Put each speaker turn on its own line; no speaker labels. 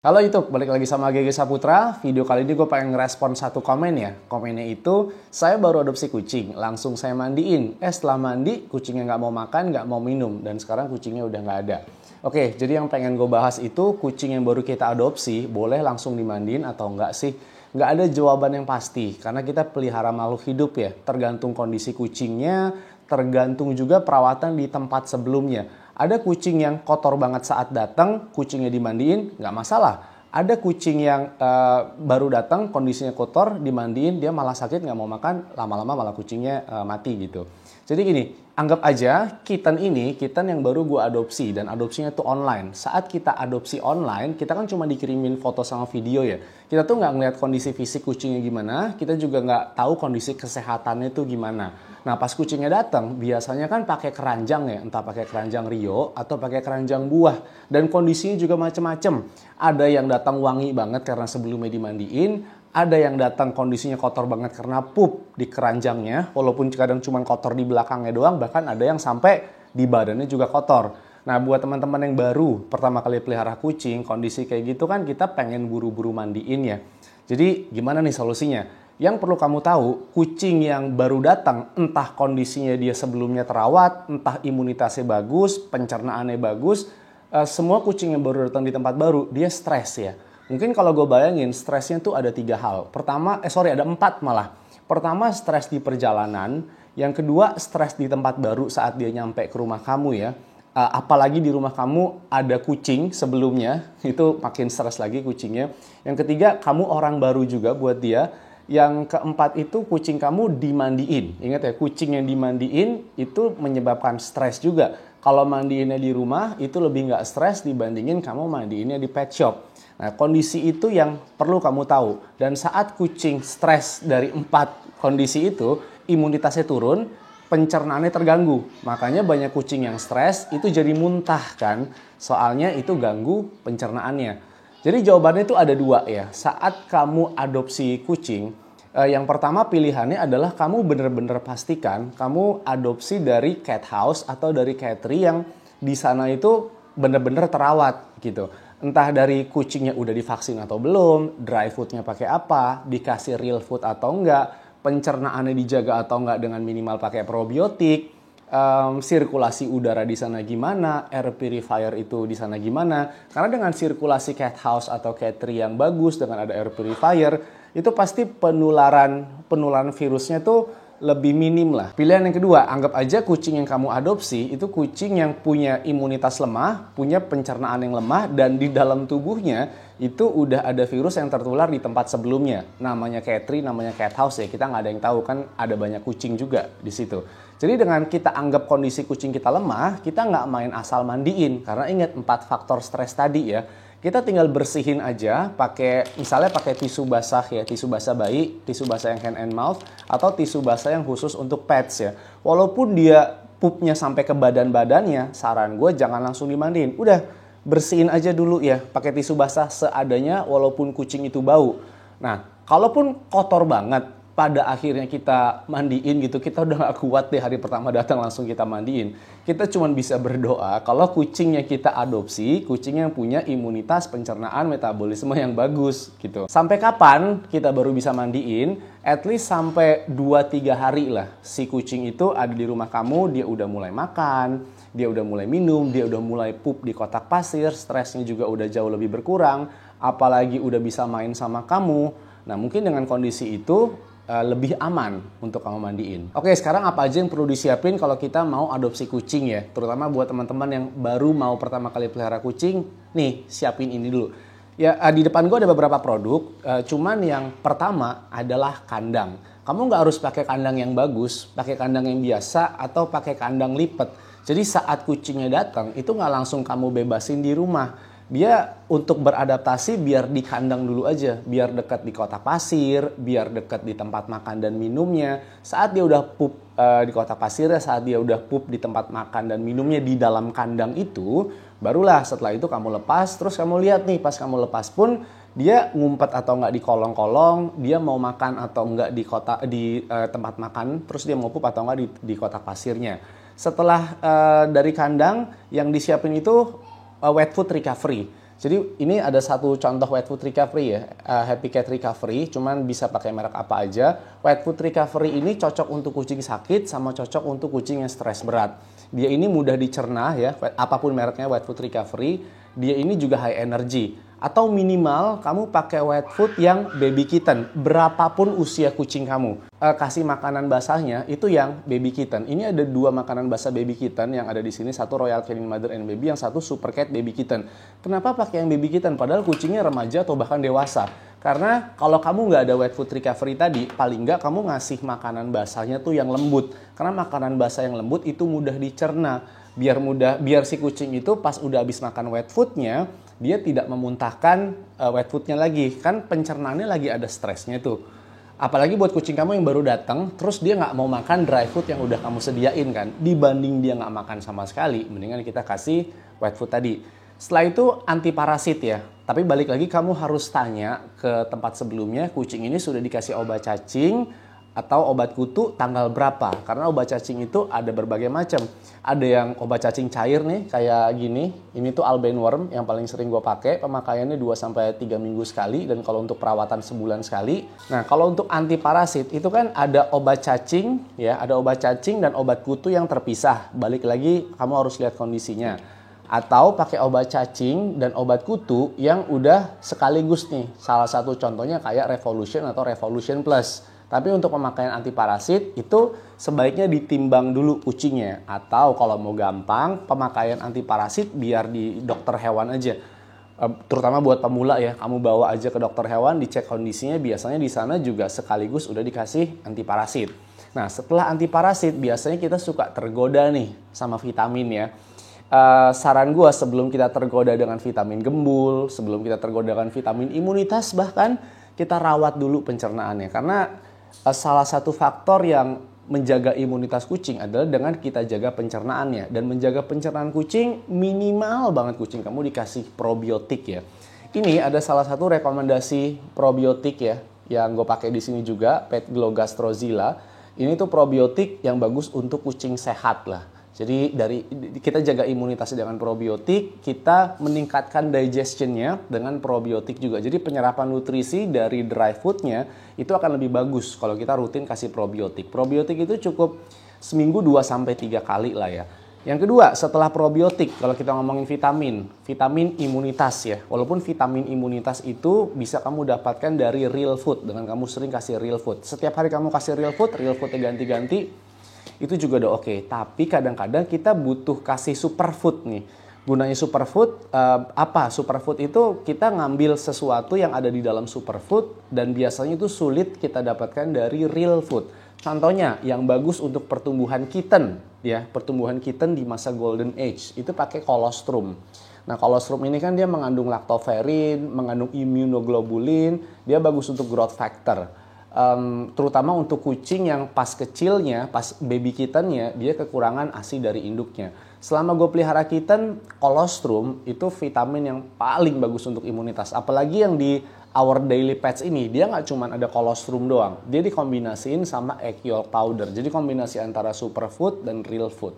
Halo YouTube, balik lagi sama GG Saputra. Video kali ini gue pengen ngerespon satu komen ya. Komennya itu, saya baru adopsi kucing, langsung saya mandiin. Setelah mandi, kucingnya nggak mau makan, nggak mau minum. Dan sekarang kucingnya udah nggak ada. Oke, jadi yang pengen gue bahas itu, kucing yang baru kita adopsi, boleh langsung dimandiin atau enggak sih? Nggak ada jawaban yang pasti, karena kita pelihara makhluk hidup ya. Tergantung kondisi kucingnya, tergantung juga perawatan di tempat sebelumnya. Ada kucing yang kotor banget saat datang, kucingnya dimandiin, nggak masalah. Ada kucing yang baru datang, kondisinya kotor, dimandiin, dia malah sakit, nggak mau makan, lama-lama malah kucingnya mati gitu. Jadi gini, anggap aja kitten yang baru gue adopsi, dan adopsinya tuh online. Saat kita adopsi online, kita kan cuma dikirimin foto sama video ya. Kita tuh nggak ngeliat kondisi fisik kucingnya gimana, kita juga nggak tahu kondisi kesehatannya tuh gimana. Nah pas kucingnya datang biasanya kan pakai keranjang ya, entah pakai keranjang Rio atau pakai keranjang buah, dan kondisinya juga macem-macem. Ada yang datang wangi banget karena sebelumnya dimandiin, ada yang datang kondisinya kotor banget karena pup di keranjangnya, walaupun kadang cuma kotor di belakangnya doang, bahkan ada yang sampai di badannya juga kotor. Nah buat teman-teman yang baru pertama kali pelihara kucing, kondisi kayak gitu kan kita pengen buru-buru mandiin ya. Jadi gimana nih solusinya? Yang perlu kamu tahu, kucing yang baru datang, entah kondisinya dia sebelumnya terawat, entah imunitasnya bagus, pencernaannya bagus, semua kucing yang baru datang di tempat baru, dia stres ya. Mungkin kalau gue bayangin, stresnya tuh ada 3 hal. Ada 4 malah. Pertama, stres di perjalanan. Yang kedua, stres di tempat baru saat dia nyampe ke rumah kamu ya. Apalagi di rumah kamu ada kucing sebelumnya, itu makin stres lagi kucingnya. Yang ketiga, kamu orang baru juga buat dia. Yang keempat itu kucing kamu dimandiin. Ingat ya, kucing yang dimandiin itu menyebabkan stres juga. Kalau mandiinnya di rumah itu lebih nggak stres dibandingin kamu mandiinnya di pet shop. Nah, kondisi itu yang perlu kamu tahu. Dan saat kucing stres dari 4 kondisi itu, imunitasnya turun, pencernaannya terganggu. Makanya banyak kucing yang stres itu jadi muntah kan. Soalnya itu ganggu pencernaannya. Jadi jawabannya itu ada 2 ya. Saat kamu adopsi kucing, yang pertama pilihannya adalah kamu benar-benar pastikan kamu adopsi dari cat house atau dari cattery yang di sana itu benar-benar terawat gitu. Entah dari kucingnya udah divaksin atau belum, dry foodnya pakai apa, dikasih real food atau enggak, pencernaannya dijaga atau enggak dengan minimal pakai probiotik, sirkulasi udara di sana gimana, air purifier itu di sana gimana. Karena dengan sirkulasi cat house atau cattery yang bagus dengan ada air purifier, itu pasti penularan virusnya tuh lebih minim lah. Pilihan yang kedua, anggap aja kucing yang kamu adopsi itu kucing yang punya imunitas lemah, punya pencernaan yang lemah, dan di dalam tubuhnya itu udah ada virus yang tertular di tempat sebelumnya. Namanya cattery, namanya cat house ya, kita nggak ada yang tahu kan, ada banyak kucing juga di situ. Jadi dengan kita anggap kondisi kucing kita lemah, kita nggak main asal mandiin. Karena ingat 4 faktor stres tadi ya. Kita tinggal bersihin aja misalnya pakai tisu basah ya, tisu basah bayi, tisu basah yang hand and mouth, atau tisu basah yang khusus untuk pets ya. Walaupun dia pupnya sampai ke badan-badannya, saran gue jangan langsung dimandiin. Udah bersihin aja dulu ya, pakai tisu basah seadanya walaupun kucing itu bau. Nah, kalaupun kotor banget, pada akhirnya kita mandiin gitu, kita udah gak kuat deh hari pertama datang langsung kita mandiin. Kita cuma bisa berdoa kalau kucingnya kita adopsi, kucing yang punya imunitas, pencernaan, metabolisme yang bagus gitu. Sampai kapan kita baru bisa mandiin? At least sampai 2-3 hari lah si kucing itu ada di rumah kamu, dia udah mulai makan, dia udah mulai minum, dia udah mulai pup di kotak pasir, stresnya juga udah jauh lebih berkurang, apalagi udah bisa main sama kamu. Nah mungkin dengan kondisi itu lebih aman untuk kamu mandiin. Oke, sekarang apa aja yang perlu disiapin kalau kita mau adopsi kucing ya? Terutama buat teman-teman yang baru mau pertama kali pelihara kucing, nih siapin ini dulu. Ya, di depan gue ada beberapa produk, cuman yang pertama adalah kandang. Kamu nggak harus pakai kandang yang bagus, pakai kandang yang biasa, atau pakai kandang lipat. Jadi saat kucingnya datang, itu nggak langsung kamu bebasin di rumah. Dia untuk beradaptasi biar di kandang dulu aja, biar dekat di kotak pasir, biar dekat di tempat makan dan minumnya. Saat dia udah pup di kotak pasirnya, saat dia udah pup di tempat makan dan minumnya di dalam kandang itu, barulah setelah itu kamu lepas, terus kamu lihat nih pas kamu lepas pun dia ngumpet atau enggak di kolong-kolong, dia mau makan atau enggak di tempat makan, terus dia mau pup atau enggak di kotak pasirnya. Setelah dari kandang yang disiapin itu wet food recovery. Jadi ini ada satu contoh wet food recovery ya, Happy Cat Recovery, cuman bisa pakai merek apa aja. Wet food recovery ini cocok untuk kucing sakit sama cocok untuk kucing yang stres berat. Dia ini mudah dicerna ya, apapun mereknya wet food recovery. Dia ini juga high energy. Atau minimal kamu pakai wet food yang baby kitten, berapapun usia kucing kamu. Kasih makanan basahnya itu yang baby kitten. Ini ada 2 makanan basah baby kitten yang ada di sini, satu Royal Canin Mother and Baby, yang satu Super Cat Baby Kitten. Kenapa pakai yang baby kitten? Padahal kucingnya remaja atau bahkan dewasa. Karena kalau kamu nggak ada wet food recovery tadi, paling nggak kamu ngasih makanan basahnya tuh yang lembut. Karena makanan basah yang lembut itu mudah dicerna. Biar si kucing itu pas udah habis makan wet foodnya, dia tidak memuntahkan wet foodnya lagi. Kan pencernaannya lagi ada stresnya tuh. Apalagi buat kucing kamu yang baru datang, terus dia nggak mau makan dry food yang udah kamu sediain kan. Dibanding dia nggak makan sama sekali, mendingan kita kasih wet food tadi. Setelah itu anti parasit ya. Tapi balik lagi kamu harus tanya ke tempat sebelumnya, kucing ini sudah dikasih obat cacing atau obat kutu tanggal berapa. Karena obat cacing itu ada berbagai macam. Ada yang obat cacing cair nih, kayak gini. Ini tuh Albane Worm yang paling sering gue pakai. Pemakaiannya 2-3 minggu sekali. Dan kalau untuk perawatan sebulan sekali. Nah, kalau untuk anti parasit itu kan ada obat cacing, ya, ada obat cacing dan obat kutu yang terpisah. Balik lagi kamu harus lihat kondisinya. Atau pakai obat cacing dan obat kutu yang udah sekaligus nih. Salah satu contohnya kayak Revolution atau Revolution Plus. Tapi untuk pemakaian anti parasit itu sebaiknya ditimbang dulu kucingnya. Atau kalau mau gampang, pemakaian anti parasit biar di dokter hewan aja. Terutama buat pemula ya, kamu bawa aja ke dokter hewan, dicek kondisinya. Biasanya di sana juga sekaligus udah dikasih anti parasit. Nah, setelah anti parasit biasanya kita suka tergoda nih sama vitamin ya. Saran gue sebelum kita tergoda dengan vitamin gembul, sebelum kita tergoda dengan vitamin imunitas, bahkan kita rawat dulu pencernaannya. Karena salah satu faktor yang menjaga imunitas kucing adalah dengan kita jaga pencernaannya. Dan menjaga pencernaan kucing, minimal banget kucing kamu dikasih probiotik ya. Ini ada salah satu rekomendasi probiotik ya, yang gue pakai di sini juga, Petglow Gastrozilla. Ini tuh probiotik yang bagus untuk kucing sehat lah. Jadi dari kita jaga imunitasnya dengan probiotik, kita meningkatkan digestionnya dengan probiotik juga. Jadi penyerapan nutrisi dari dry foodnya itu akan lebih bagus kalau kita rutin kasih probiotik. Probiotik itu cukup seminggu 2-3 kali lah ya. Yang kedua, setelah probiotik, kalau kita ngomongin vitamin imunitas ya. Walaupun vitamin imunitas itu bisa kamu dapatkan dari real food dengan kamu sering kasih real food. Setiap hari kamu kasih real foodnya ganti-ganti. Itu juga udah oke. Tapi kadang-kadang kita butuh kasih superfood nih. Gunanya superfood, apa? Superfood itu kita ngambil sesuatu yang ada di dalam superfood dan biasanya itu sulit kita dapatkan dari real food. Contohnya yang bagus untuk pertumbuhan kitten, ya, pertumbuhan kitten di masa golden age itu pakai colostrum. Nah, colostrum ini kan dia mengandung lactoferrin, mengandung immunoglobulin, dia bagus untuk growth factor. Terutama untuk kucing yang pas kecilnya, pas baby kittennya, dia kekurangan ASI dari induknya. Selama gue pelihara kitten, colostrum itu vitamin yang paling bagus untuk imunitas. Apalagi yang di Our Daily Pets ini, dia nggak cuma ada colostrum doang. Dia dikombinasiin sama egg yolk powder. Jadi kombinasi antara superfood dan real food.